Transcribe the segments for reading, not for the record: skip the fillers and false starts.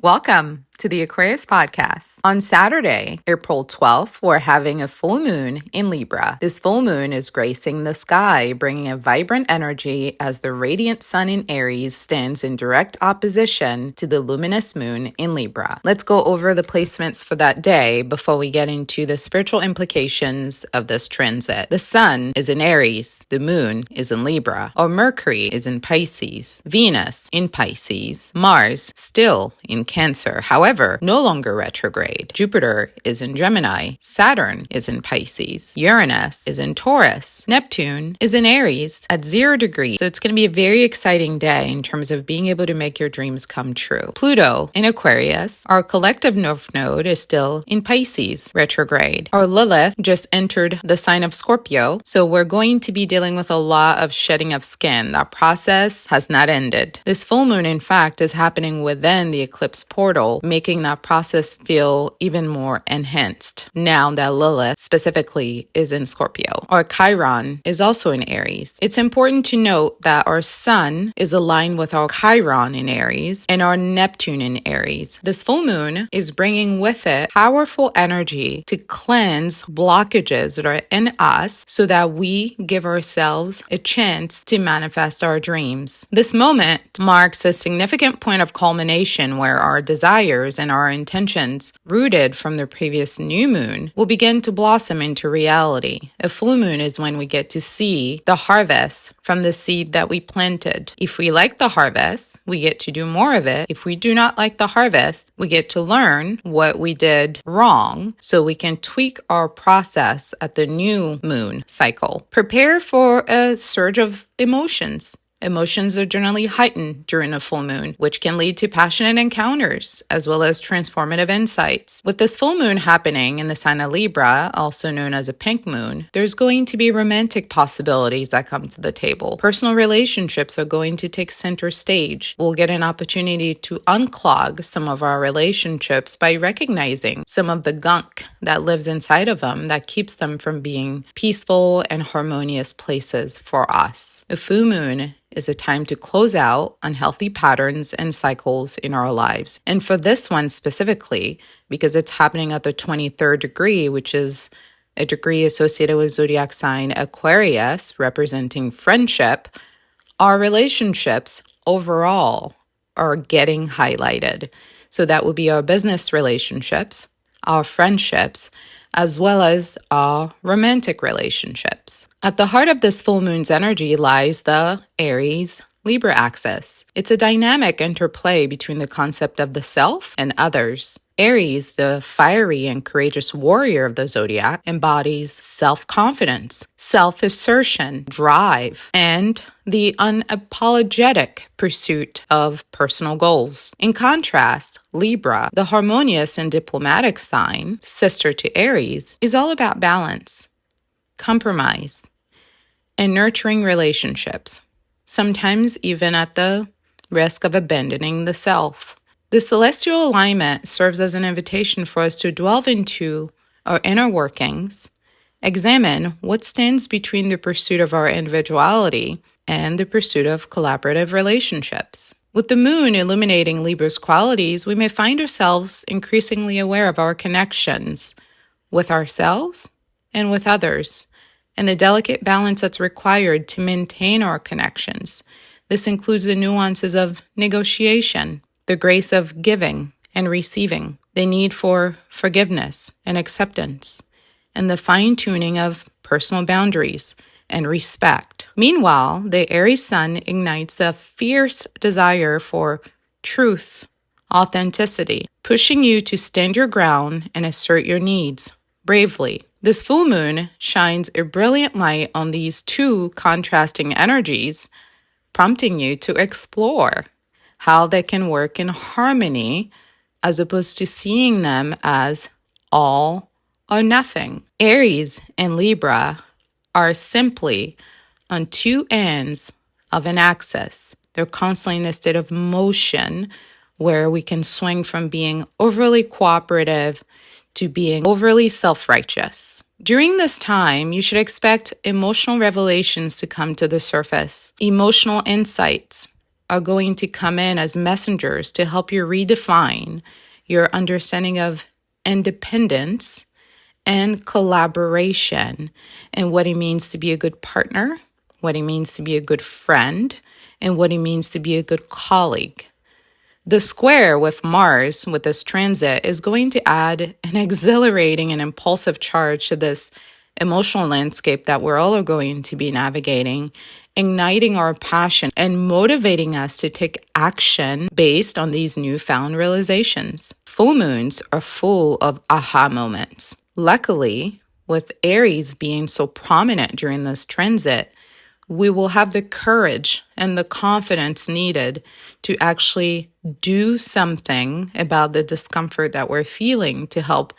Welcome to the Aquarius podcast. On Saturday, April 12th, we're having a full moon in Libra. This full moon is gracing the sky, bringing a vibrant energy as the radiant sun in Aries stands in direct opposition to the luminous moon in Libra. Let's go over the placements for that day before we get into the spiritual implications of this transit. The sun is in Aries, the moon is in Libra, or Mercury is in Pisces, Venus in Pisces, Mars still in Cancer, however, no longer retrograde. Jupiter is in Gemini, Saturn is in Pisces, Uranus is in Taurus, Neptune is in Aries at 0 degrees. So it's going to be a very exciting day in terms of being able to make your dreams come true. Pluto in Aquarius, our collective north node is still in Pisces, retrograde. Our Lilith just entered the sign of Scorpio, so we're going to be dealing with a lot of shedding of skin. That process has not ended. This full moon, in fact, is happening within the eclipse portal, making that process feel even more enhanced now that Lilith specifically is in Scorpio. Our Chiron is also in Aries. It's important to note that our Sun is aligned with our Chiron in Aries and our Neptune in Aries. This full moon is bringing with it powerful energy to cleanse blockages that are in us so that we give ourselves a chance to manifest our dreams. This moment marks a significant point of culmination where our desires and our intentions, rooted from the previous new moon, will begin to blossom into reality. A full moon is when we get to see the harvest from the seed that we planted. If we like the harvest, we get to do more of it. If we do not like the harvest, we get to learn what we did wrong so we can tweak our process at the new moon cycle. Prepare for a surge of emotions. Emotions are generally heightened during a full moon, which can lead to passionate encounters as well as transformative insights. With this full moon happening in the sign of Libra, also known as a pink moon, there's going to be romantic possibilities that come to the table. Personal relationships are going to take center stage. We'll get an opportunity to unclog some of our relationships by recognizing some of the gunk that lives inside of them that keeps them from being peaceful and harmonious places for us. A full moon is a time to close out unhealthy patterns and cycles in our lives. And for this one specifically, because it's happening at the 23rd degree, which is a degree associated with zodiac sign Aquarius, representing friendship, our relationships overall are getting highlighted. So that would be our business relationships, our friendships, as well as our romantic relationships. At the heart of this full moon's energy lies the Aries-Libra axis. It's a dynamic interplay between the concept of the self and others. Aries, the fiery and courageous warrior of the zodiac, embodies self-confidence, self-assertion, drive, and the unapologetic pursuit of personal goals. In contrast, Libra, the harmonious and diplomatic sign, sister to Aries, is all about balance, compromise, and nurturing relationships, sometimes even at the risk of abandoning the self. The celestial alignment serves as an invitation for us to delve into our inner workings, examine what stands between the pursuit of our individuality and the pursuit of collaborative relationships. With the moon illuminating Libra's qualities, we may find ourselves increasingly aware of our connections with ourselves and with others, and the delicate balance that's required to maintain our connections. This includes the nuances of negotiation, the grace of giving and receiving, the need for forgiveness and acceptance, and the fine-tuning of personal boundaries and respect. Meanwhile, the Aries sun ignites a fierce desire for truth, authenticity, pushing you to stand your ground and assert your needs bravely. This full moon shines a brilliant light on these two contrasting energies, prompting you to explore how they can work in harmony as opposed to seeing them as all or nothing. Aries and Libra are simply on two ends of an axis. They're constantly in a state of motion where we can swing from being overly cooperative to being overly self-righteous. During this time, you should expect emotional revelations to come to the surface, emotional insights, are going to come in as messengers to help you redefine your understanding of independence and collaboration, and what it means to be a good partner, what it means to be a good friend, and what it means to be a good colleague. The square with Mars with this transit is going to add an exhilarating and impulsive charge to this emotional landscape that we're all going to be navigating, igniting our passion and motivating us to take action based on these newfound realizations. Full moons are full of aha moments. Luckily, with Aries being so prominent during this transit, we will have the courage and the confidence needed to actually do something about the discomfort that we're feeling to help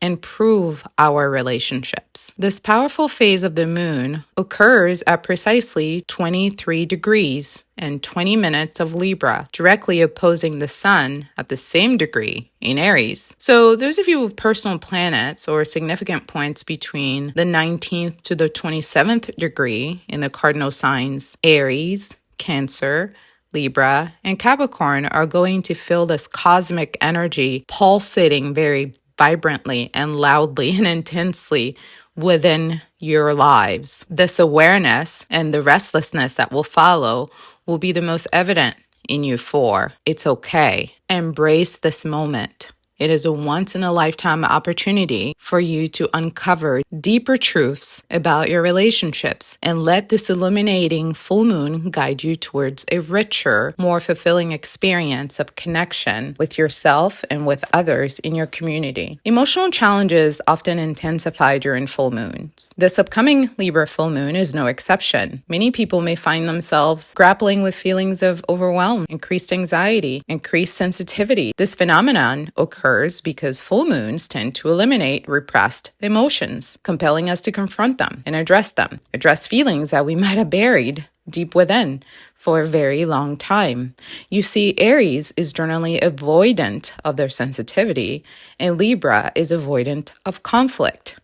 improve our relationships. This powerful phase of the moon occurs at precisely 23 degrees and 20 minutes of Libra, directly opposing the sun at the same degree in Aries. So those of you with personal planets or significant points between the 19th to the 27th degree in the cardinal signs Aries, Cancer, Libra, and Capricorn are going to feel this cosmic energy pulsating very vibrantly and loudly and intensely within your lives. This awareness and the restlessness that will follow will be the most evident in you for. It's okay. Embrace this moment. It is a once-in-a-lifetime opportunity for you to uncover deeper truths about your relationships and let this illuminating full moon guide you towards a richer, more fulfilling experience of connection with yourself and with others in your community. Emotional challenges often intensify during full moons. This upcoming Libra full moon is no exception. Many people may find themselves grappling with feelings of overwhelm, increased anxiety, increased sensitivity. This phenomenon occurs because full moons tend to eliminate repressed emotions, compelling us to confront them and address feelings that we might have buried deep within for a very long time. You see, Aries is generally avoidant of their sensitivity, and Libra is avoidant of conflict.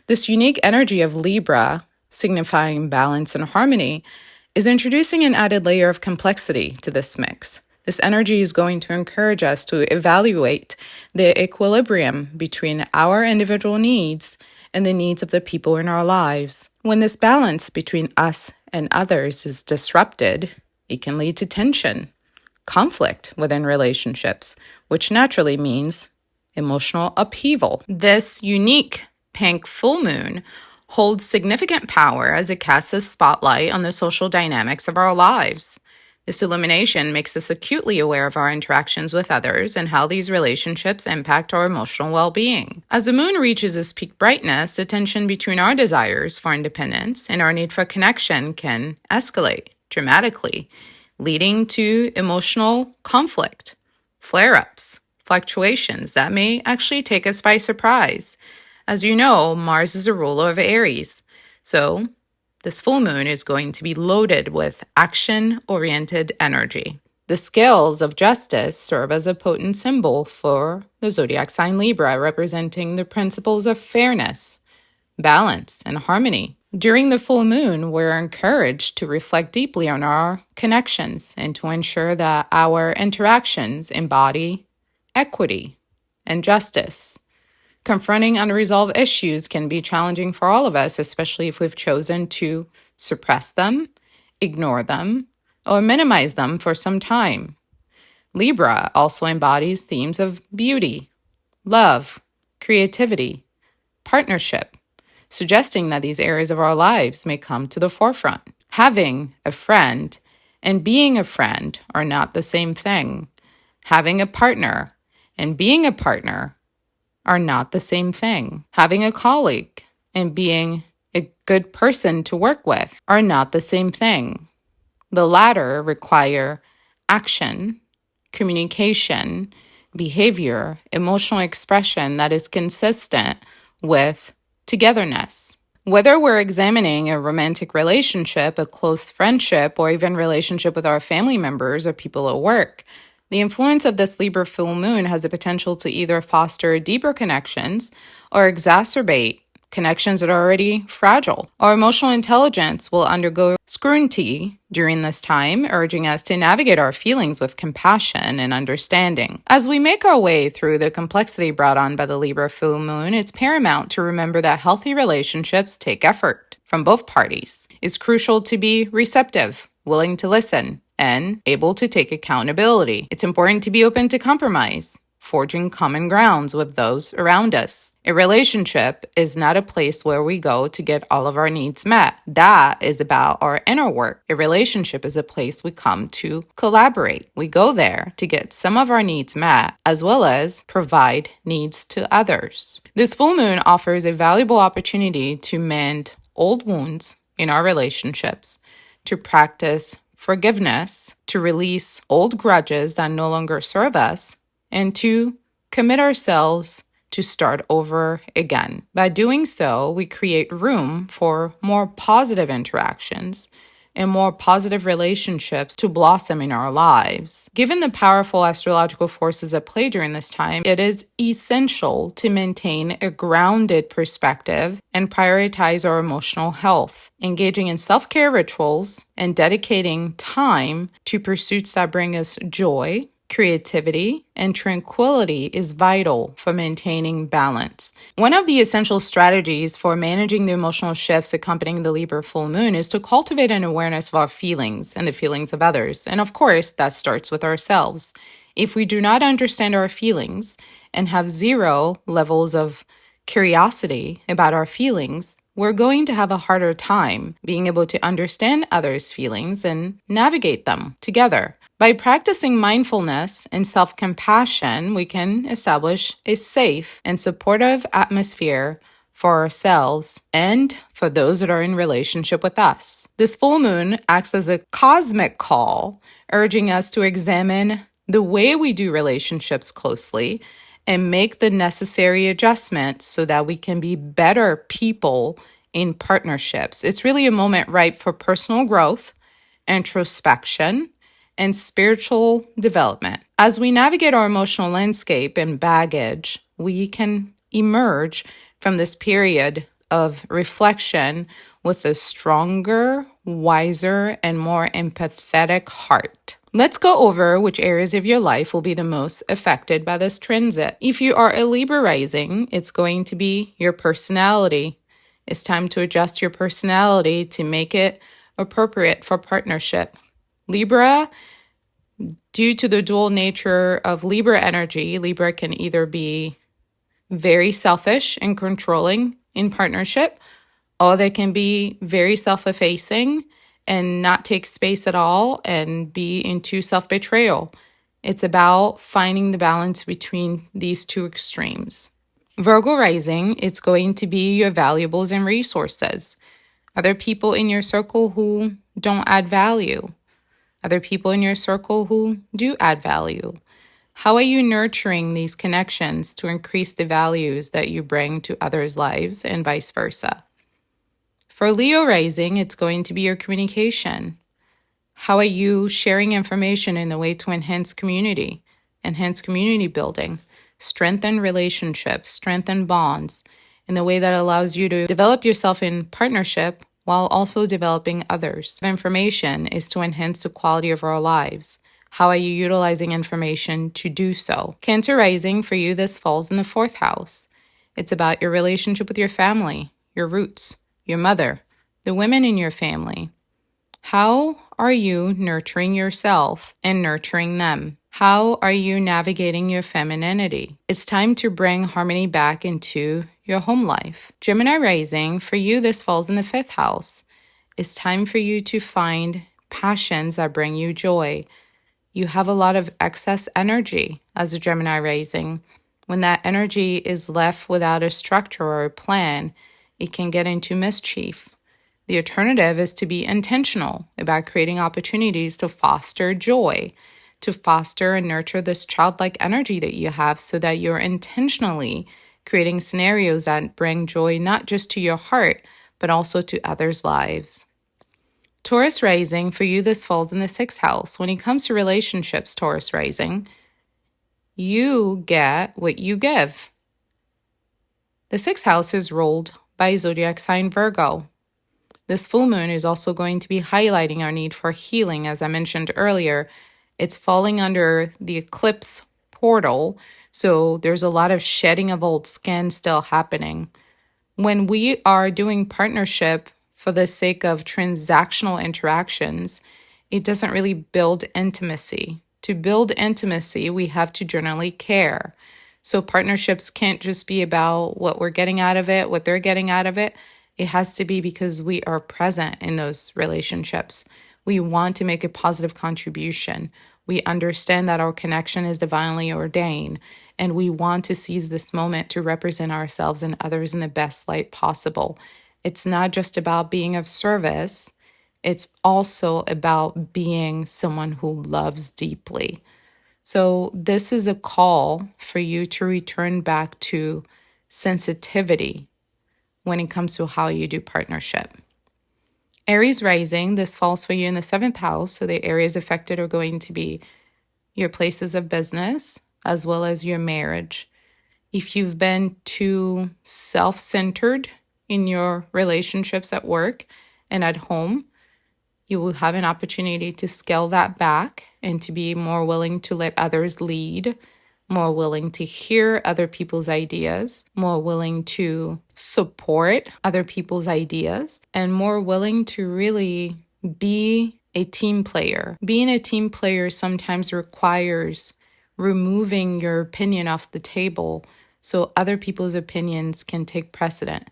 This unique energy of Libra, signifying balance and harmony, is introducing an added layer of complexity to this mix. This energy is going to encourage us to evaluate the equilibrium between our individual needs and the needs of the people in our lives. When this balance between us and others is disrupted, it can lead to tension, conflict within relationships, which naturally means emotional upheaval. This unique pink full moon holds significant power as it casts a spotlight on the social dynamics of our lives. This illumination makes us acutely aware of our interactions with others and how these relationships impact our emotional well-being. As the moon reaches its peak brightness, the tension between our desires for independence and our need for connection can escalate dramatically, leading to emotional conflict, flare-ups, fluctuations that may actually take us by surprise. As you know, Mars is a ruler of Aries, so this full moon is going to be loaded with action-oriented energy. The scales of justice serve as a potent symbol for the zodiac sign Libra, representing the principles of fairness, balance, and harmony. During the full moon, we're encouraged to reflect deeply on our connections and to ensure that our interactions embody equity and justice. Confronting unresolved issues can be challenging for all of us, especially if we've chosen to suppress them, ignore them, or minimize them for some time. Libra also embodies themes of beauty, love, creativity, partnership, suggesting that these areas of our lives may come to the forefront. Having a friend and being a friend are not the same thing. Having a partner and being a partner are not the same thing. Having a colleague and being a good person to work with are not the same thing. The latter require action, communication, behavior, emotional expression that is consistent with togetherness. Whether we're examining a romantic relationship, a close friendship, or even relationship with our family members or people at work, the influence of this Libra full moon has the potential to either foster deeper connections or exacerbate connections that are already fragile. Our emotional intelligence will undergo scrutiny during this time, urging us to navigate our feelings with compassion and understanding. As we make our way through the complexity brought on by the Libra Full Moon, it's paramount to remember that healthy relationships take effort from both parties. It's crucial to be receptive, willing to listen, and able to take accountability. It's important to be open to compromise, forging common grounds with those around us. A relationship is not a place where we go to get all of our needs met. That is about our inner work. A relationship is a place we come to collaborate. We go there to get some of our needs met, as well as provide needs to others. This full moon offers a valuable opportunity to mend old wounds in our relationships, to practice forgiveness, to release old grudges that no longer serve us, and to commit ourselves to start over again. By doing so, we create room for more positive interactions and more positive relationships to blossom in our lives. Given the powerful astrological forces at play during this time, it is essential to maintain a grounded perspective and prioritize our emotional health. Engaging in self-care rituals and dedicating time to pursuits that bring us joy, creativity, and tranquility is vital for maintaining balance. One of the essential strategies for managing the emotional shifts accompanying the Libra full moon is to cultivate an awareness of our feelings and the feelings of others. And of course, that starts with ourselves. If we do not understand our feelings and have zero levels of curiosity about our feelings, we're going to have a harder time being able to understand others' feelings and navigate them together. By practicing mindfulness and self-compassion, we can establish a safe and supportive atmosphere for ourselves and for those that are in relationship with us. This full moon acts as a cosmic call, urging us to examine the way we do relationships closely and make the necessary adjustments so that we can be better people in partnerships. It's really a moment ripe for personal growth, introspection, and spiritual development. As we navigate our emotional landscape and baggage, we can emerge from this period of reflection with a stronger, wiser, and more empathetic heart. Let's go over which areas of your life will be the most affected by this transit. If you are a Libra rising, it's going to be your personality. It's time to adjust your personality to make it appropriate for partnership. Libra, due to the dual nature of Libra energy, Libra can either be very selfish and controlling in partnership, or they can be very self-effacing and not take space at all and be into self-betrayal. It's about finding the balance between these two extremes. Virgo rising, it's going to be your valuables and resources. Are there people in your circle who don't add value? Are there people in your circle who do add value? How are you nurturing these connections to increase the values that you bring to others' lives and vice versa? For Leo rising, it's going to be your communication. How are you sharing information in a way to enhance community building, strengthen relationships, strengthen bonds in the way that allows you to develop yourself in partnership while also developing others? Information is to enhance the quality of our lives. How are you utilizing information to do so? Cancer rising, for you, this falls in the 4th house. It's about your relationship with your family, your roots, your mother, the women in your family. How are you nurturing yourself and nurturing them? How are you navigating your femininity? It's time to bring harmony back into your home life. Gemini rising, for you, this falls in the 5th house. It's time for you to find passions that bring you joy. You have a lot of excess energy as a Gemini rising. When that energy is left without a structure or a plan, it can get into mischief. The alternative is to be intentional about creating opportunities to foster joy, to foster and nurture this childlike energy that you have so that you're intentionally creating scenarios that bring joy not just to your heart, but also to others' lives. Taurus rising, for you, this falls in the 6th house. When it comes to relationships, Taurus rising, you get what you give. The 6th house is ruled by zodiac sign Virgo. This full moon is also going to be highlighting our need for healing. As I mentioned earlier, it's falling under the eclipse portal, so there's a lot of shedding of old skin still happening. When we are doing partnership for the sake of transactional interactions, it doesn't really build intimacy. To build intimacy, we have to generally care. So partnerships can't just be about what we're getting out of it, what they're getting out of it. It has to be because we are present in those relationships. We want to make a positive contribution. We understand that our connection is divinely ordained, and we want to seize this moment to represent ourselves and others in the best light possible. It's not just about being of service, it's also about being someone who loves deeply. So, this is a call for you to return back to sensitivity when it comes to how you do partnership. Aries rising, this falls for you in the 7th house. So, the areas affected are going to be your places of business as well as your marriage. If you've been too self-centered in your relationships at work and at home, you will have an opportunity to scale that back and to be more willing to let others lead, more willing to hear other people's ideas, more willing to support other people's ideas, and more willing to really be a team player. Being a team player sometimes requires removing your opinion off the table so other people's opinions can take precedent.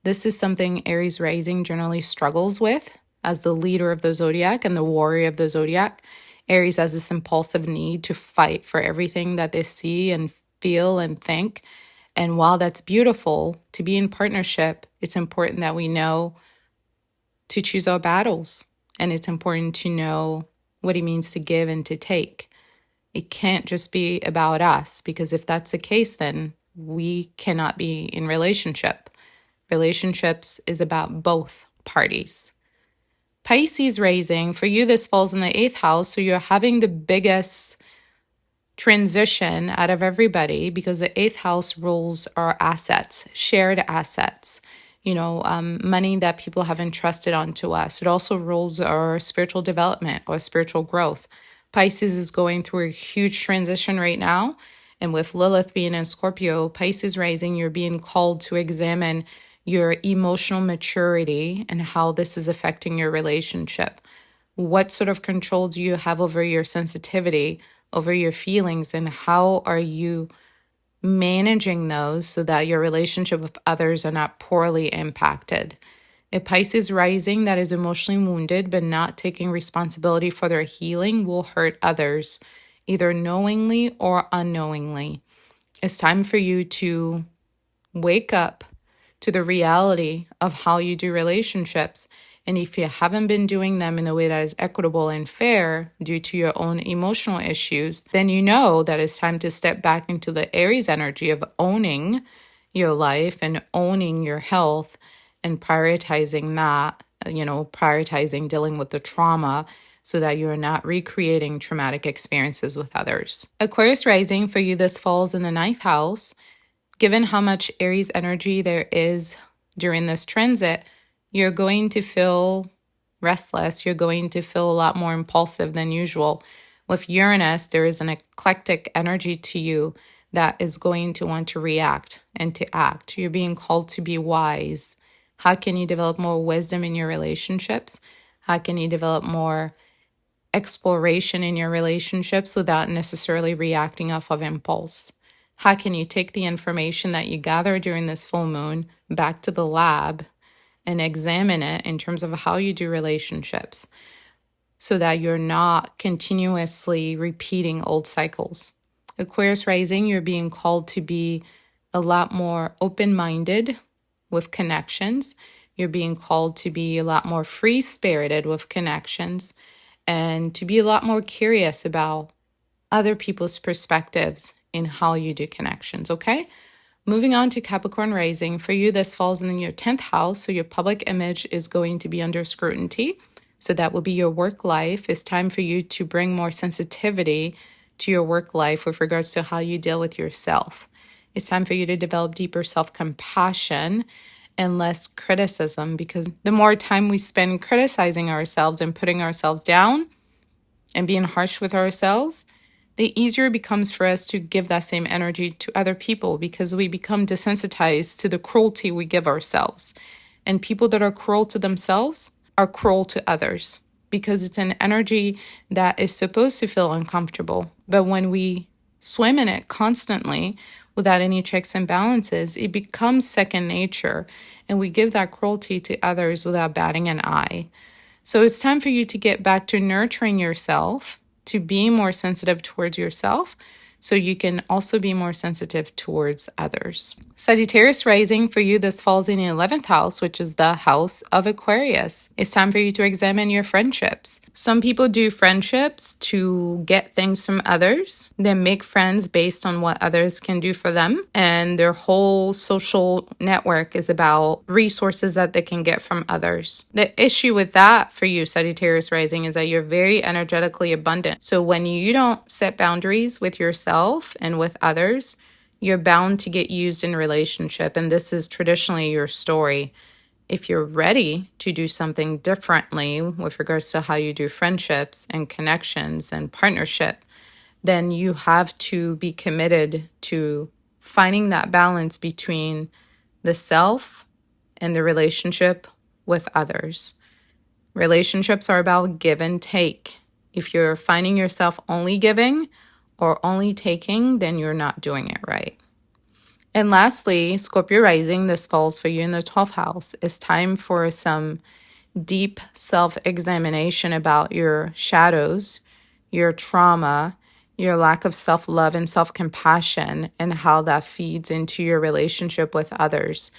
This is something Aries rising generally struggles with as the leader of the zodiac and the warrior of the zodiac. Aries has this impulsive need to fight for everything that they see and feel and think. And while that's beautiful, to be in partnership, it's important that we know to choose our battles. And it's important to know what it means to give and to take. It can't just be about us, because if that's the case, then we cannot be in relationship. Relationships is about both parties. Pisces rising, for you, this falls in the 8th house. So you're having the biggest transition out of everybody because the 8th house rules our assets, shared assets, money that people have entrusted onto us. It also rules our spiritual development or spiritual growth. Pisces is going through a huge transition right now. And with Lilith being in Scorpio, Pisces rising, you're being called to examine your emotional maturity and how this is affecting your relationship. What sort of control do you have over your sensitivity, over your feelings, and how are you managing those so that your relationship with others are not poorly impacted? A Pisces rising that is emotionally wounded but not taking responsibility for their healing will hurt others, either knowingly or unknowingly. It's time for you to wake up to the reality of how you do relationships. And if you haven't been doing them in a way that is equitable and fair due to your own emotional issues, then you know that it's time to step back into the Aries energy of owning your life and owning your health and prioritizing that, prioritizing dealing with the trauma so that you're not recreating traumatic experiences with others. Aquarius rising, for you, this falls in the 9th house. Given how much Aries energy there is during this transit, you're going to feel restless. You're going to feel a lot more impulsive than usual. With Uranus, there is an eclectic energy to you that is going to want to react and to act. You're being called to be wise. How can you develop more wisdom in your relationships? How can you develop more exploration in your relationships without necessarily reacting off of impulse? How can you take the information that you gather during this full moon back to the lab and examine it in terms of how you do relationships so that you're not continuously repeating old cycles? Aquarius rising, you're being called to be a lot more open-minded with connections. You're being called to be a lot more free-spirited with connections and to be a lot more curious about other people's perspectives in how you do connections, okay? Moving on to Capricorn rising, for you, this falls in your 10th house, so your public image is going to be under scrutiny. So that will be your work life. It's time for you to bring more sensitivity to your work life with regards to how you deal with yourself. It's time for you to develop deeper self-compassion and less criticism, because the more time we spend criticizing ourselves and putting ourselves down and being harsh with ourselves, the easier it becomes for us to give that same energy to other people, because we become desensitized to the cruelty we give ourselves. And people that are cruel to themselves are cruel to others, because it's an energy that is supposed to feel uncomfortable. But when we swim in it constantly without any checks and balances, it becomes second nature, and we give that cruelty to others without batting an eye. So it's time for you to get back to nurturing yourself, to be more sensitive towards yourself, so you can also be more sensitive towards others. Sagittarius rising for you, this falls in the 11th house, which is the house of Aquarius. It's time for you to examine your friendships. Some people do friendships to get things from others. They make friends based on what others can do for them, and their whole social network is about resources that they can get from others. The issue with that for you, Sagittarius rising, is that you're very energetically abundant. So when you don't set boundaries with yourself and with others, you're bound to get used in a relationship. And this is traditionally your story. If you're ready to do something differently with regards to how you do friendships and connections and partnership, then you have to be committed to finding that balance between the self and the relationship with others. Relationships are about give and take. If you're finding yourself only giving or only taking, then you're not doing it right. And lastly, Scorpio rising, this falls for you in the 12th house. It's time for some deep self-examination about your shadows, your trauma, your lack of self-love and self-compassion, and how that feeds into your relationship with others.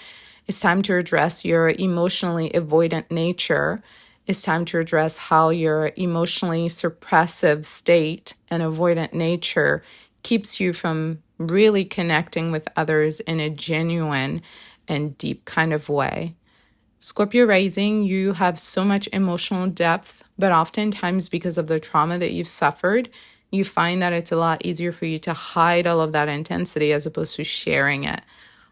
It's time to address your emotionally avoidant nature. It's time to address how your emotionally suppressive state and avoidant nature keeps you from really connecting with others in a genuine and deep kind of way. Scorpio rising, you have so much emotional depth, but oftentimes because of the trauma that you've suffered, you find that it's a lot easier for you to hide all of that intensity as opposed to sharing it.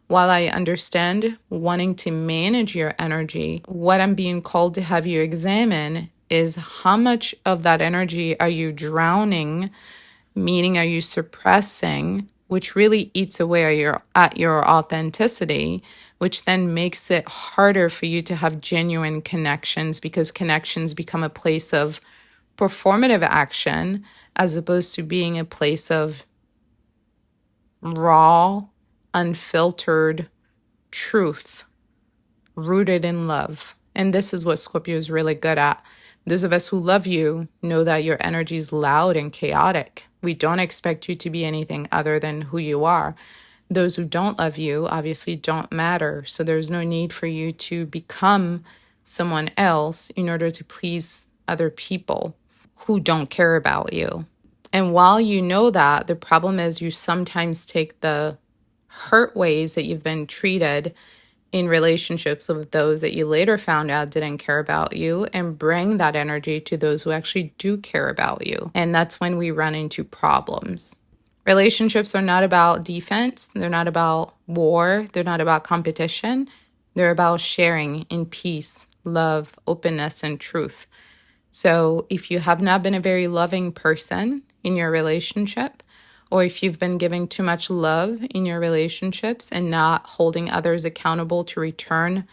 While I understand wanting to manage your energy, what I'm being called to have you examine is how much of that energy are you drowning, meaning are you suppressing, which really eats away at your authenticity, which then makes it harder for you to have genuine connections, because connections become a place of performative action as opposed to being a place of raw, unfiltered truth rooted in love. And this is what Scorpio is really good at. Those of us who love you know that your energy is loud and chaotic. We don't expect you to be anything other than who you are. Those who don't love you obviously don't matter. So there's no need for you to become someone else in order to please other people who don't care about you. And while you know that, the problem is you sometimes take the hurt ways that you've been treated in relationships with those that you later found out didn't care about you and bring that energy to those who actually do care about you. And that's when we run into problems. Relationships are not about defense. They're not about war. They're not about competition. They're about sharing in peace, love, openness, and truth. So if you have not been a very loving person in your relationship, or if you've been giving too much love in your relationships and not holding others accountable to return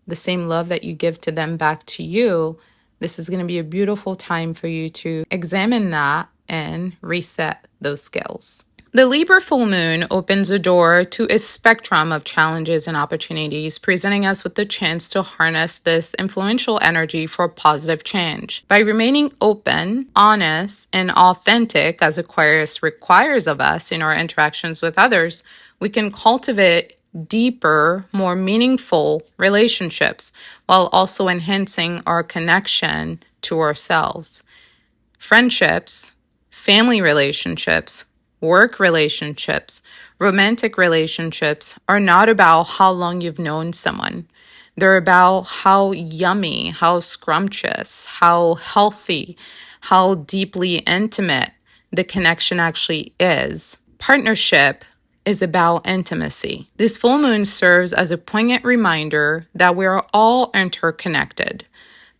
the same love that you give to them back to you, this is going to be a beautiful time for you to examine that and reset those skills. The Libra Full Moon opens a door to a spectrum of challenges and opportunities, presenting us with the chance to harness this influential energy for positive change. By remaining open, honest, and authentic, as Aquarius requires of us in our interactions with others, we can cultivate deeper, more meaningful relationships while also enhancing our connection to ourselves. Friendships, family relationships, work relationships, romantic relationships are not about how long you've known someone. They're about how yummy, how scrumptious, how healthy, how deeply intimate the connection actually is. Partnership is about intimacy. This full moon serves as a poignant reminder that we are all interconnected.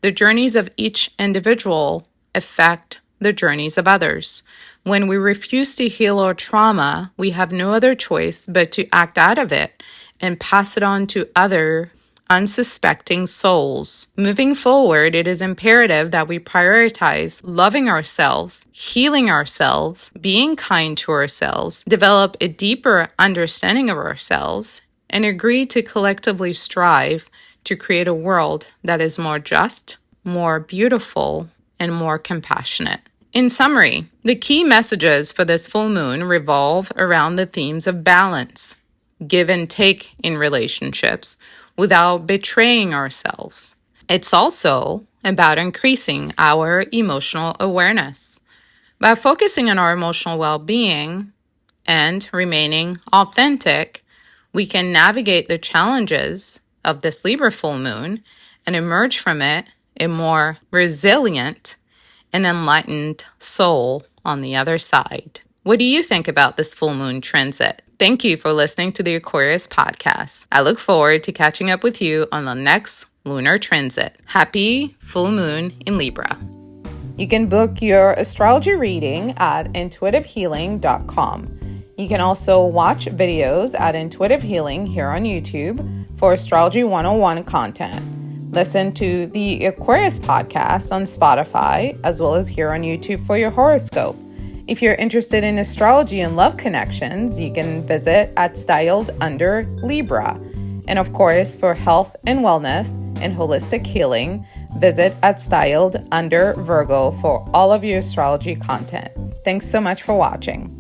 The journeys of each individual affect the journeys of others. When we refuse to heal our trauma, we have no other choice but to act out of it and pass it on to other unsuspecting souls. Moving forward, it is imperative that we prioritize loving ourselves, healing ourselves, being kind to ourselves, develop a deeper understanding of ourselves, and agree to collectively strive to create a world that is more just, more beautiful, and more compassionate. In summary, the key messages for this full moon revolve around the themes of balance, give and take in relationships without betraying ourselves. It's also about increasing our emotional awareness. By focusing on our emotional well-being and remaining authentic, we can navigate the challenges of this Libra full moon and emerge from it a more resilient and enlightened soul on the other side. What do you think about this full moon transit? Thank you for listening to the Aquarius podcast. I look forward to catching up with you on the next lunar transit. Happy full moon in Libra. You can book your astrology reading at intuitivehealing.com. You can also watch videos at Intuitive Healing here on YouTube for Astrology 101 content. Listen to the Aquarius podcast on Spotify, as well as here on YouTube for your horoscope. If you're interested in astrology and love connections, you can visit at Styled Under Libra. And of course, for health and wellness and holistic healing, visit at Styled Under Virgo for all of your astrology content. Thanks so much for watching.